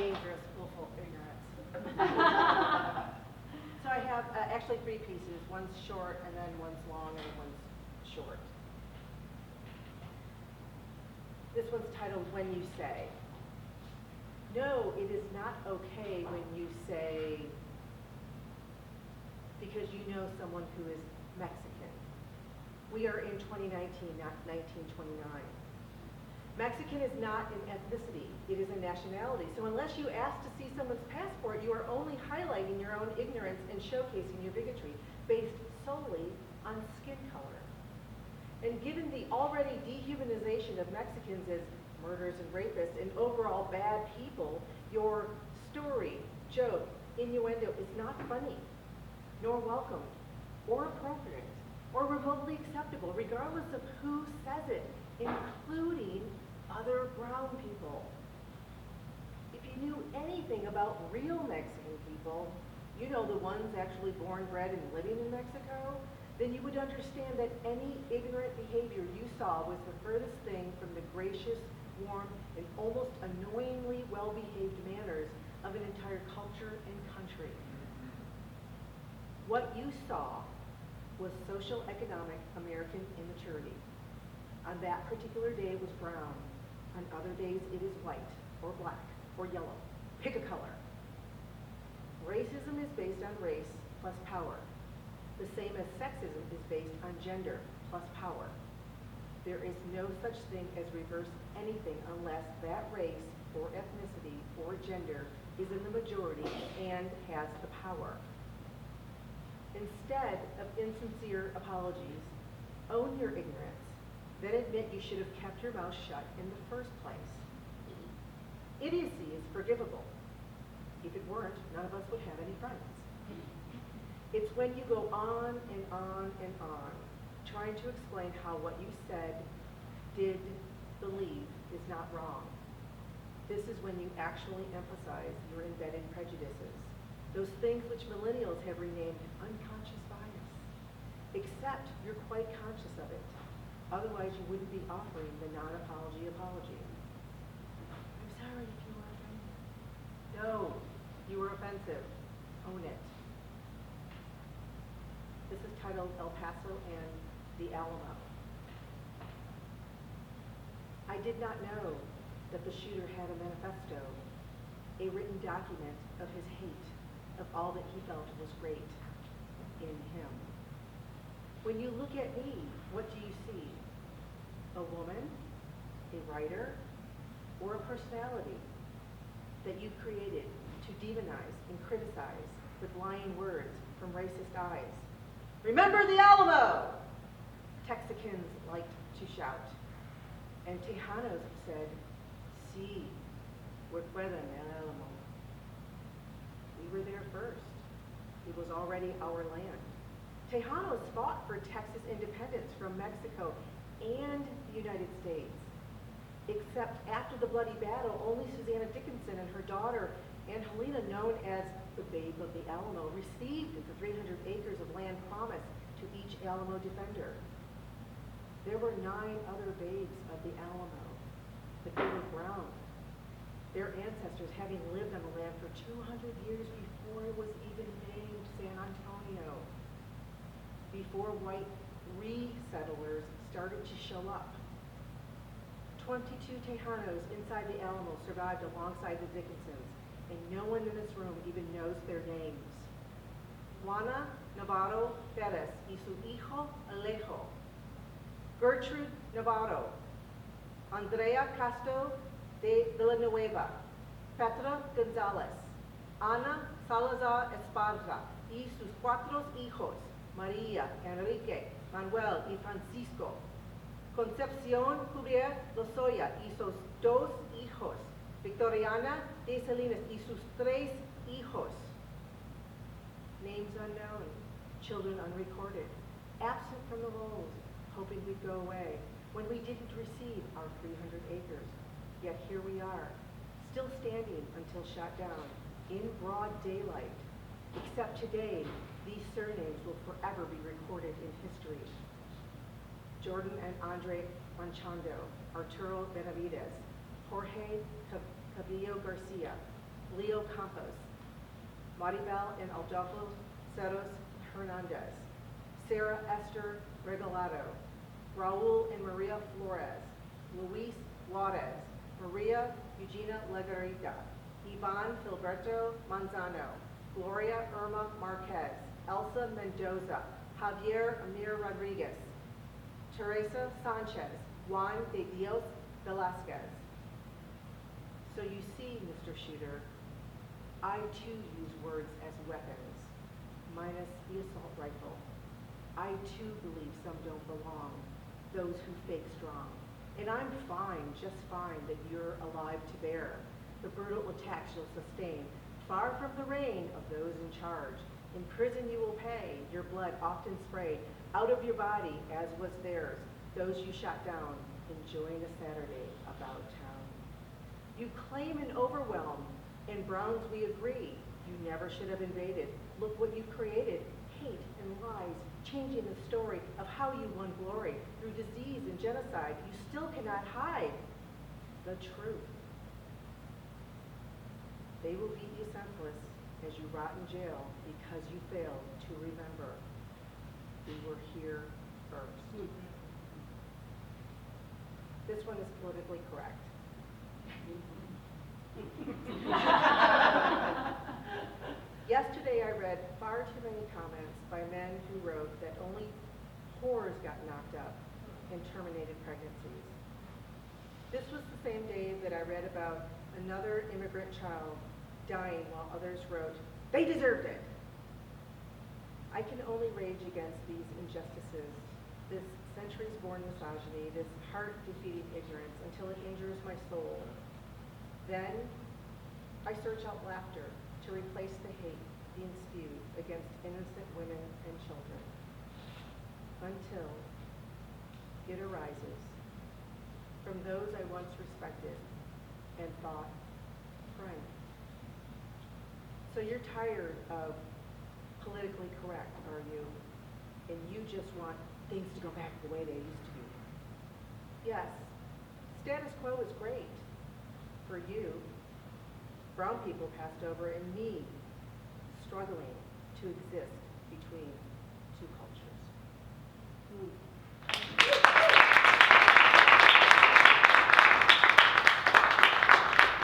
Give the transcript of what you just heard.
dangerous, willful ignorance. So I have actually 3 pieces. One's short, and then one's long, and one's short. This one's titled When You Say. No, it is not okay when you say, because you know someone who is Mexican. We are in 2019, not 1929. Mexican is not an ethnicity, it is a nationality. So unless you ask to see someone's passport, you are only highlighting your own ignorance and showcasing your bigotry based solely on skin color. And given the already dehumanization of Mexicans as murderers and rapists and overall bad people, your story, joke, innuendo is not funny, nor welcomed, or appropriate, or remotely acceptable, regardless of who says it, including other brown people. If you knew anything about real Mexican people, you know the ones actually born, bred, and living in Mexico, then you would understand that any ignorant behavior you saw was the furthest thing from the gracious, warm, and almost annoyingly well-behaved manners of an entire culture and country. What you saw was social economic American immaturity. On that particular day it was brown. On other days it is white, or black, or yellow. Pick a color. Racism is based on race plus power, the same as sexism is based on gender plus power. There is no such thing as reverse anything unless that race or ethnicity or gender is in the majority and has the power. Instead of insincere apologies, own your ignorance, then admit you should have kept your mouth shut in the first place. Idiocy is forgivable. If it weren't, none of us would have any friends. It's when you go on and on and on, trying to explain how what you said, did, believe is not wrong. This is when you actually emphasize your embedded prejudices, those things which millennials have renamed unconscious bias. Except you're quite conscious of it. Otherwise, you wouldn't be offering the non-apology apology. I'm sorry if you were offended. No, you were offensive. Own it. This is titled El Paso and the Alamo. I did not know that the shooter had a manifesto, a written document of his hate of all that he felt was great in him. When you look at me, what do you see? A woman, a writer, or a personality that you've created to demonize and criticize with lying words from racist eyes? Remember the Alamo! Texicans liked to shout. And Tejanos said, sí, recuerdan el Alamo. We were there first. It was already our land. Tejanos fought for Texas independence from Mexico and the United States. Except after the bloody battle, only Susanna Dickinson and her daughter, Angelina, known as the Babe of the Alamo, received the 300 acres of land promised to each Alamo defender. There were 9 other babes of the Alamo, but they were brown. Their ancestors having lived on the land for 200 years before it was even named San Antonio, before white resettlers started to show up. 22 Tejanos inside the Alamo survived alongside the Dickinsons, and no one in this room even knows their names. Juana Navarro Perez y su hijo Alejo, Gertrude Navarro, Andrea Castro de Villanueva, Petra Gonzalez, Ana Salazar Esparza y sus 4 hijos, María, Enrique, Manuel y Francisco, Concepción Cubrier Lozoya y sus 2 hijos, Victoriana de Salinas y sus 3 hijos. Names unknown, children unrecorded, absent from the rolls, hoping we'd go away, when we didn't receive our 300 acres. Yet here we are, still standing until shot down, in broad daylight. Except today, these surnames will forever be recorded in history. Jordan and Andre Manchando, Arturo Benavides, Jorge Cabillo Garcia, Leo Campos, Maribel and Adolfo Ceros Hernandez, Sarah Esther Regalado, Raul and Maria Flores, Luis Juarez, Maria Eugenia Legarita, Ivan Filberto Manzano, Gloria Irma Marquez, Elsa Mendoza, Javier Amir Rodriguez, Teresa Sanchez, Juan de Dios Velasquez. So you see, Mr. Shooter, I too use words as weapons, minus the assault rifle. I too believe some don't belong, those who fake strong. And I'm fine, just fine, that you're alive to bear the brutal attacks you'll sustain, far from the reign of those in charge. In prison you will pay, your blood often sprayed out of your body as was theirs, those you shot down, enjoying a Saturday about town. You claim and overwhelm, in Browns we agree, you never should have invaded. Look what you created, hate and lies, changing the story of how you won glory. Through disease and genocide, you still cannot hide the truth. They will beat you senseless as you rot in jail because you failed to remember we were here first. This one is politically correct. Yesterday I read far too many comments by men who wrote that only whores got knocked up in terminated pregnancies. This was the same day that I read about another immigrant child dying while others wrote, they deserved it. I can only rage against these injustices, this centuries-born misogyny, this heart-defeating ignorance until it injures my soul. Then I search out laughter to replace the hate being spewed against innocent women and children, until it arises from those I once respected and thought friend. So you're tired of politically correct, are you? And you just want things to go back the way they used to be. Yes, status quo is great for you. Brown people passed over, and me struggling to exist between two cultures.